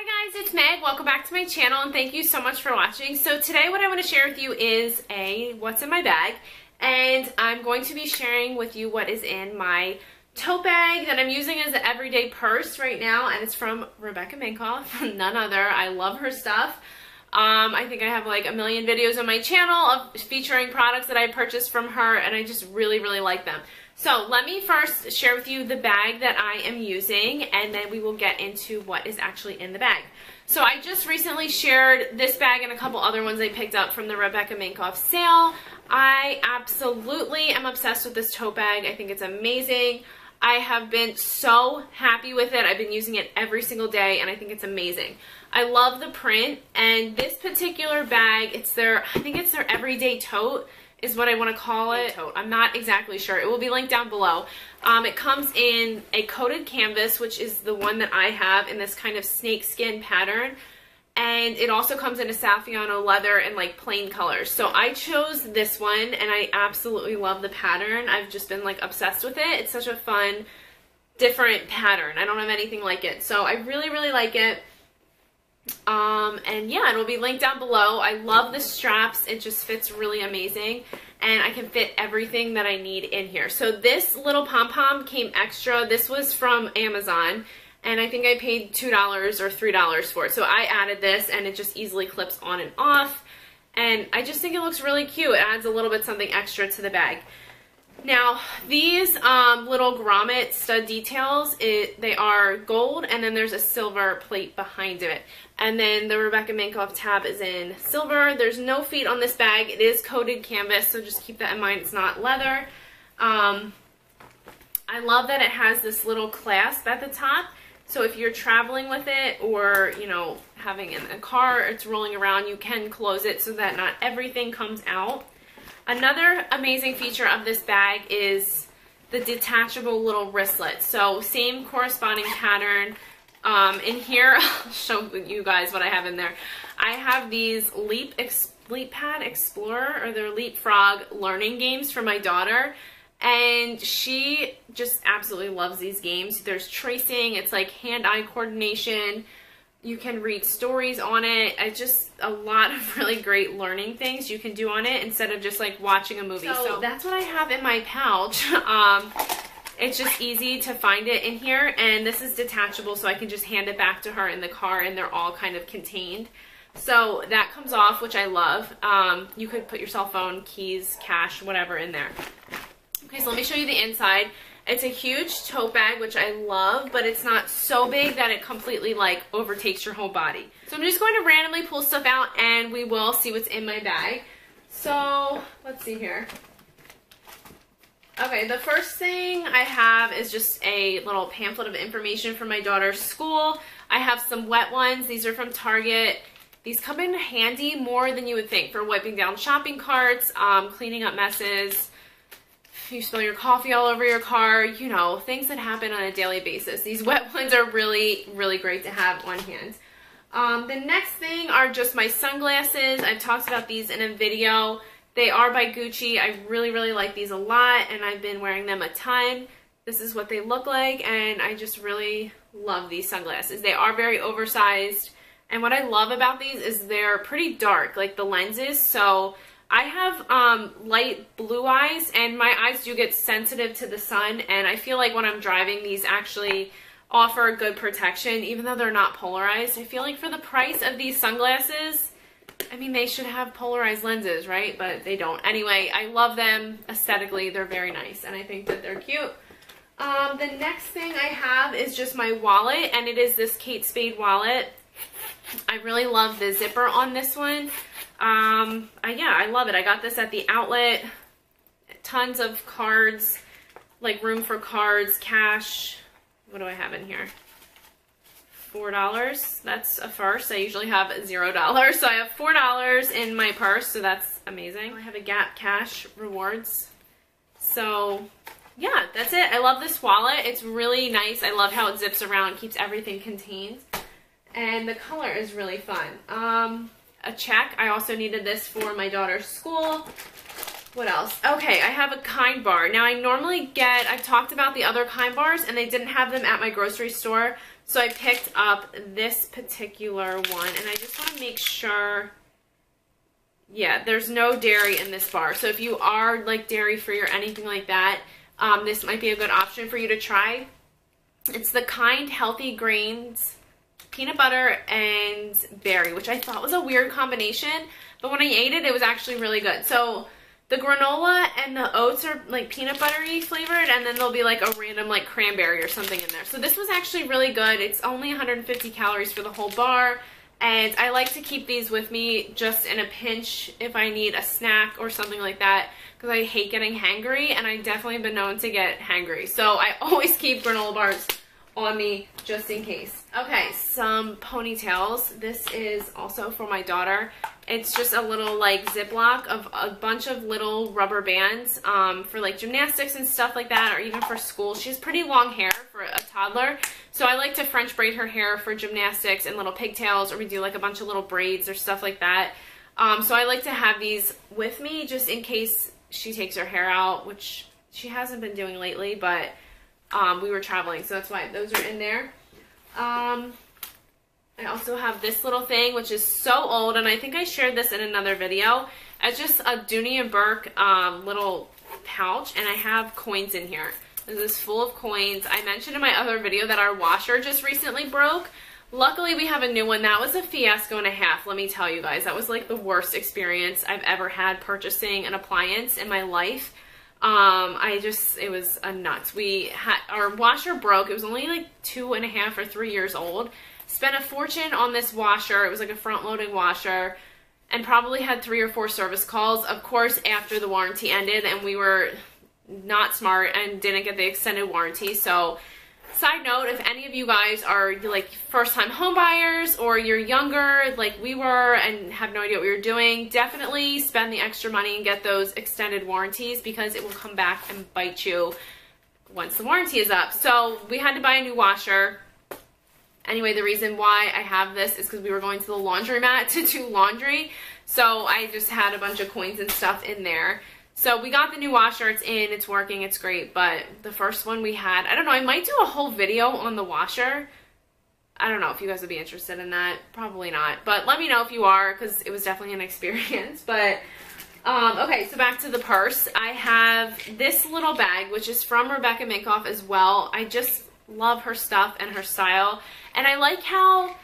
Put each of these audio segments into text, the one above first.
Hi guys, it's Meg. Welcome back to my channel and thank you so much for watching. So today what I want to share with you is what's in my bag, and I'm going to be sharing with you what is in my tote bag that I'm using as an everyday purse right now, and it's from Minkoff, none other. I love her stuff. I think I have like a million videos on my channel of featuring products that I purchased from her, and I just really like them. So let me first share with you the bag that I am using, and then we will get into what is actually in the bag. So I just recently shared this bag and a couple other ones I picked up from the Minkoff sale. I absolutely am obsessed with this tote bag. I think it's amazing. I have been so happy with it. I've been using it every single day, and I think it's amazing. I love the print, and this particular bag, I think it's their everyday tote is what I want to call it. I'm not exactly sure. It will be linked down below. It comes in a coated canvas, which is the one that I have in this kind of snake skin pattern. And it also comes in a Saffiano leather and like plain colors. So I chose this one, and I absolutely love the pattern. I've just been like obsessed with it. It's such a fun, different pattern. I don't have anything like it. So I really like it. And yeah, it'll be linked down below. I love the straps. It just fits really amazing, and I can fit everything that I need in here. So this little pom-pom came extra. This was from Amazon, and I think I paid $2 or $3 for it. So I added this, and it just easily clips on and off, and I just think it looks really cute. It adds a little bit something extra to the bag. Now, these little grommet stud details, they are gold, and then there's a silver plate behind it. And then the Minkoff tab is in silver. There's no feet on this bag. It is coated canvas, so just keep that in mind. It's not leather. I love that it has this little clasp at the top. So if you're traveling with it, or, you know, having in a car, it's rolling around, you can close it so that not everything comes out. Another amazing feature of this bag is the detachable little wristlet. So same corresponding pattern. In here, I'll show you guys what I have in there. I have these LeapPad Explorer, or their Leapfrog learning games for my daughter. And she just absolutely loves these games. There's tracing, it's like hand-eye coordination. You can read stories on it. It's just a lot of really great learning things you can do on it instead of just like watching a movie. So that's what I have in my pouch. It's just easy to find it in here, and this is detachable, so I can just hand it back to her in the car, and they're all kind of contained. So that comes off, which I love. You could put your cell phone, keys, cash, whatever in there. Okay, so let me show you the inside. It's a huge tote bag, which I love, but it's not so big that it completely like overtakes your whole body. So I'm just going to randomly pull stuff out, and we will see what's in my bag. So let's see here. Okay, the first thing I have is just a little pamphlet of information for my daughter's school. I have some wet ones. These are from Target. These come in handy more than you would think for wiping down shopping carts, cleaning up messes. If you spill your coffee all over your car, you know, things that happen on a daily basis. These wet ones are really great to have on hand. The next thing are just my sunglasses. I've talked about these in a video. They are by Gucci. I really like these a lot, and I've been wearing them a ton. This is what they look like, and I just really love these sunglasses. They are very oversized, and what I love about these is they're pretty dark, like the lenses. So I have light blue eyes, and my eyes do get sensitive to the sun, and I feel like when I'm driving, these actually offer good protection, even though they're not polarized. I feel like for the price of these sunglasses, I mean, they should have polarized lenses, right? But they don't. Anyway, I love them aesthetically. They're very nice, and I think that they're cute. The next thing I have is just my wallet, and it is this Kate Spade wallet. I really love the zipper on this one. Yeah, I love it. I got this at the outlet. Tons of cards, like room for cards, cash. What do I have in here? $4. That's a first. I usually have $0. So I have $4 in my purse, so that's amazing. I have a Gap Cash rewards. So yeah, that's it. I love this wallet. It's really nice. I love how it zips around, keeps everything contained. And the color is really fun. A check. I also needed this for my daughter's school. What else? Okay, I have a Kind bar. Now I normally get, I've talked about the other Kind bars, and they didn't have them at my grocery store. So I picked up this particular one, and I just want to make sure, yeah, there's no dairy in this bar. So if you are like dairy free or anything like that, this might be a good option for you to try. It's the Kind Healthy Grains peanut butter and berry, which I thought was a weird combination, but when I ate it, it was actually really good. So the granola and the oats are like peanut buttery flavored, and then there'll be like a random like cranberry or something in there. So this was actually really good. It's only 150 calories for the whole bar, and I like to keep these with me just in a pinch if I need a snack or something like that, because I hate getting hangry, and I definitely have been known to get hangry. So I always keep granola bars on me just in case. Okay, some ponytails. This is also for my daughter. It's just a little like Ziploc of a bunch of little rubber bands for like gymnastics and stuff like that, or even for school. She has pretty long hair for a toddler, so I like to French braid her hair for gymnastics and little pigtails, or we do like a bunch of little braids or stuff like that. So I like to have these with me just in case she takes her hair out, which she hasn't been doing lately, but we were traveling, so that's why those are in there. I also have this little thing, which is so old, and I think I shared this in another video. It's just a Dooney and Bourke little pouch, and I have coins in here. This is full of coins. I mentioned in my other video that our washer just recently broke. Luckily, we have a new one. That was a fiasco and a half, let me tell you guys. That was like the worst experience I've ever had purchasing an appliance in my life. It was a nuts. Our washer broke. It was only like 2.5 or 3 years old. Spent a fortune on this washer. It was like a front-loading washer, and probably had 3 or 4 service calls, of course, after the warranty ended, and we were not smart and didn't get the extended warranty. So side note, if any of you guys are like first-time home buyers, or you're younger like we were and have no idea what we were doing, definitely spend the extra money and get those extended warranties, because it will come back and bite you once the warranty is up. So we had to buy a new washer. Anyway, the reason why I have this is because we were going to the laundromat to do laundry, so I just had a bunch of coins and stuff in there. So we got the new washer. It's in, it's working, it's great, but the first one we had, I don't know, I might do a whole video on the washer. I don't know if you guys would be interested in that. Probably not, but let me know if you are, because it was definitely an experience. But okay, so back to the purse. I have this little bag, which is from Rebecca Minkoff as well. I just love her stuff and her style, and I like how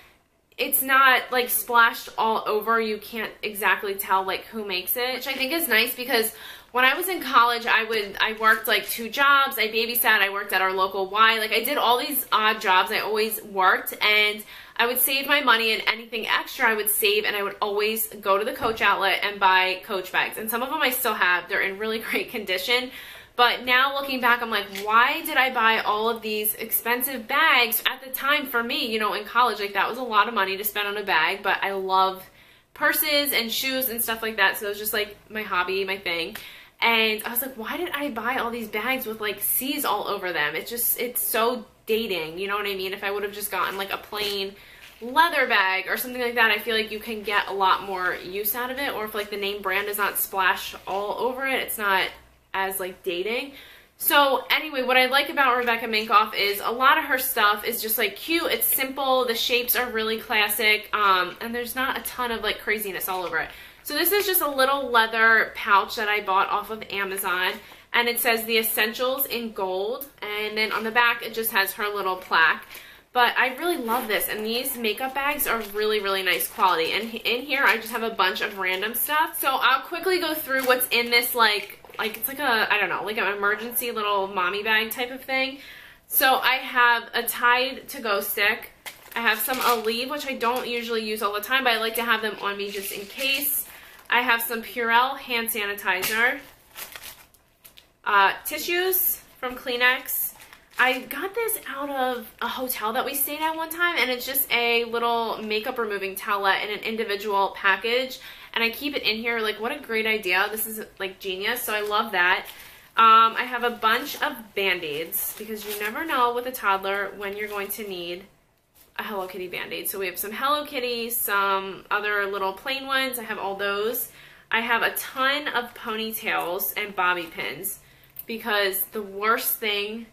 it's not like splashed all over. You can't exactly tell like who makes it, which I think is nice, because when I was in college, I worked like 2 jobs. I babysat, I worked at our local Y. Like I did all these odd jobs. I always worked, and I would save my money, and anything extra I would save, and I would always go to the Coach outlet and buy Coach bags. And some of them I still have. They're in really great condition. But now looking back, I'm like, why did I buy all of these expensive bags at the time? For me, you know, in college, like that was a lot of money to spend on a bag, but I love purses and shoes and stuff like that. So it was just like my hobby, my thing. And I was like, why did I buy all these bags with like C's all over them? It's so dating, you know what I mean? If I would have just gotten like a plain leather bag or something like that, I feel like you can get a lot more use out of it. Or if like the name brand is not splashed all over it, it's not as like dating. So anyway, what I like about Rebecca Minkoff is a lot of her stuff is just like cute. It's simple. The shapes are really classic, and there's not a ton of like craziness all over it. So this is just a little leather pouch that I bought off of Amazon, and it says the essentials in gold, and then on the back it just has her little plaque. But I really love this, and these makeup bags are really, really nice quality. And in here I just have a bunch of random stuff. So I'll quickly go through what's in this like it's like a, I don't know, like an emergency little mommy bag type of thing. So I have a Tide to-go stick. I have some Aleve, which I don't usually use all the time, but I like to have them on me just in case. I have some Purell hand sanitizer. Tissues from Kleenex. I got this out of a hotel that we stayed at one time, and it's just a little makeup removing towelette in an individual package. And I keep it in here. Like, what a great idea. This is like genius, so I love that. I have a bunch of Band-Aids, because you never know with a toddler when you're going to need a Hello Kitty Band-Aid. So we have some Hello Kitty, some other little plain ones. I have all those. I have a ton of ponytails and bobby pins, because the worst thing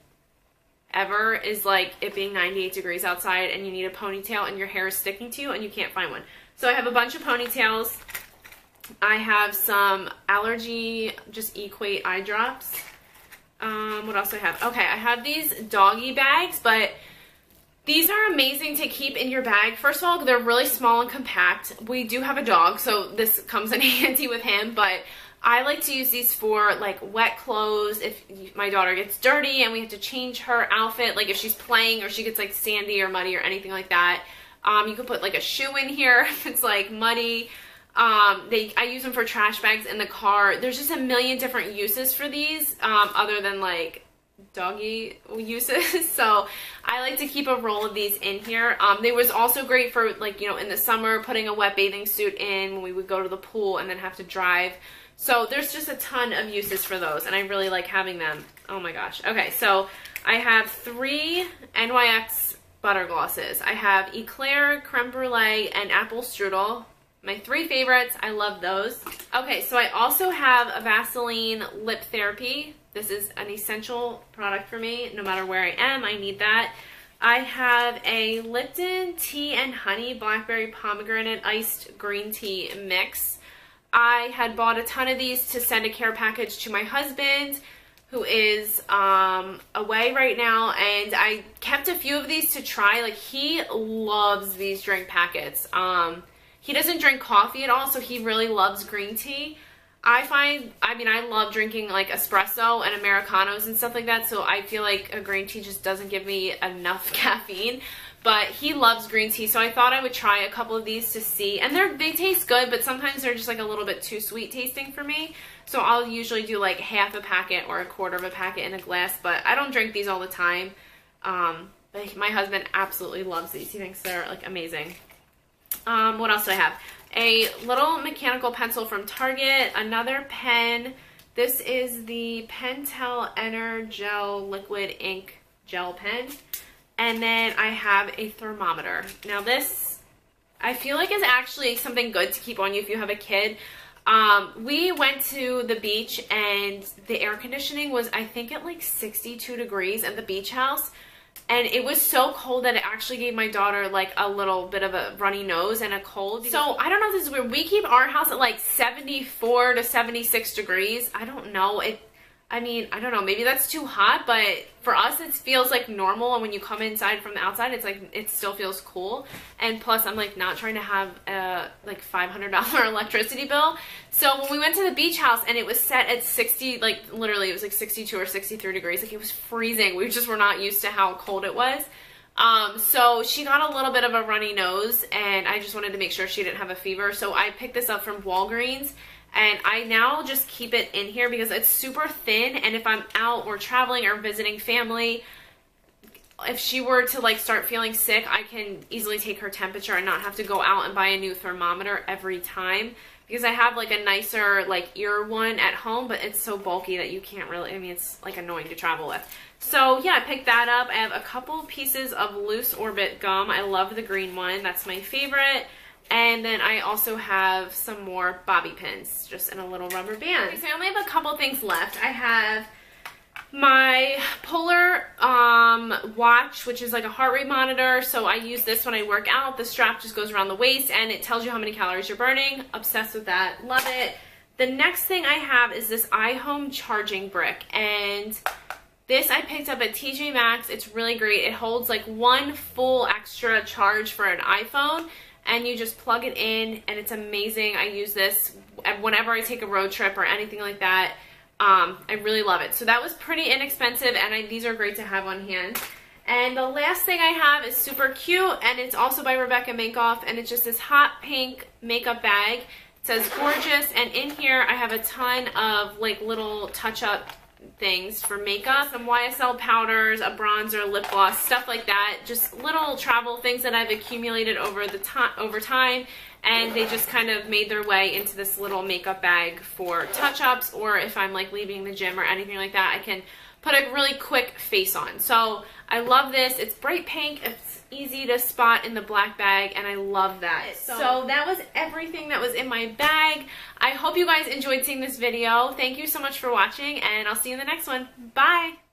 ever is like it being 98 degrees outside and you need a ponytail and your hair is sticking to you and you can't find one. So I have a bunch of ponytails. I have some allergy, just equate eye drops. What else do I have? Okay, I have these Doggy Bags, but these are amazing to keep in your bag. First of all, they're really small and compact. We do have a dog, so this comes in handy with him, but I like to use these for like wet clothes. If my daughter gets dirty and we have to change her outfit, like if she's playing or she gets like sandy or muddy or anything like that, you can put like a shoe in here if it's like muddy. I use them for trash bags in the car. There's just a million different uses for these, other than like doggy uses. So I like to keep a roll of these in here. They was also great for like, you know, in the summer, putting a wet bathing suit in when we would go to the pool and then have to drive. So there's just a ton of uses for those, and I really like having them. Oh my gosh. Okay, so I have 3 NYX Butter Glosses. I have Eclair, Creme Brulee, and Apple Strudel. My 3 favorites. I love those. Okay, so I also have a Vaseline Lip Therapy. This is an essential product for me. No matter where I am, I need that. I have a Lipton Tea and Honey Blackberry Pomegranate Iced Green Tea Mix. I had bought a ton of these to send a care package to my husband, who is away right now, and I kept a few of these to try. Like, he loves these drink packets. He doesn't drink coffee at all, so he really loves green tea. I love drinking like espresso and Americanos and stuff like that, so I feel like a green tea just doesn't give me enough caffeine. But he loves green tea, so I thought I would try a couple of these to see. And they taste good, but sometimes they're just like a little bit too sweet tasting for me. So I'll usually do like half a packet or a quarter of a packet in a glass, but I don't drink these all the time. But my husband absolutely loves these. He thinks they're like amazing. What else do I have? A little mechanical pencil from Target, another pen. This is the Pentel Energel Liquid Ink Gel Pen. And then I have a thermometer. Now this, I feel like is actually something good to keep on you if you have a kid. We went to the beach and the air conditioning was, I think, at like 62 degrees at the beach house. And it was so cold that it actually gave my daughter like a little bit of a runny nose and a cold. So I don't know if this is weird. We keep our house at like 74 to 76 degrees. I don't know. I don't know. Maybe that's too hot, but for us it feels like normal. And when you come inside from the outside, it's like it still feels cool. And plus, I'm like not trying to have a like $500 electricity bill. So when we went to the beach house and it was set at 60, like literally it was like 62 or 63 degrees. Like it was freezing. We just were not used to how cold it was. So she got a little bit of a runny nose, and I just wanted to make sure she didn't have a fever. So I picked this up from Walgreens. And I now just keep it in here because it's super thin, and if I'm out or traveling or visiting family, if she were to like start feeling sick, I can easily take her temperature and not have to go out and buy a new thermometer every time, because I have like a nicer like ear one at home, but it's so bulky that you can't really, it's like annoying to travel with. So yeah, I picked that up. I have a couple pieces of loose orbit gum. I love the green one. That's my favorite. And then I also have some more bobby pins, just in a little rubber band. Okay, so I only have a couple things left. I have my Polar watch, which is like a heart rate monitor. So I use this when I work out. The strap just goes around the waist, and it tells you how many calories you're burning. Obsessed with that. Love it. The next thing I have is this iHome charging brick. And this I picked up at TJ Maxx. It's really great. It holds like one full extra charge for an iPhone. And you just plug it in, and it's amazing. I use this whenever I take a road trip or anything like that. I really love it. So that was pretty inexpensive, and these are great to have on hand. And the last thing I have is super cute, and it's also by Rebecca Minkoff, and it's just this hot pink makeup bag. It says gorgeous, and in here I have a ton of like little touch-up things for makeup, some YSL powders, a bronzer, lip gloss, stuff like that. Just little travel things that I've accumulated over time, and they just kind of made their way into this little makeup bag for touch-ups, or if I'm like leaving the gym or anything like that, I can put a really quick face on. So I love this. It's bright pink. It's easy to spot in the black bag, and I love that. So that was everything that was in my bag. I hope you guys enjoyed seeing this video. Thank you so much for watching, and I'll see you in the next one. Bye!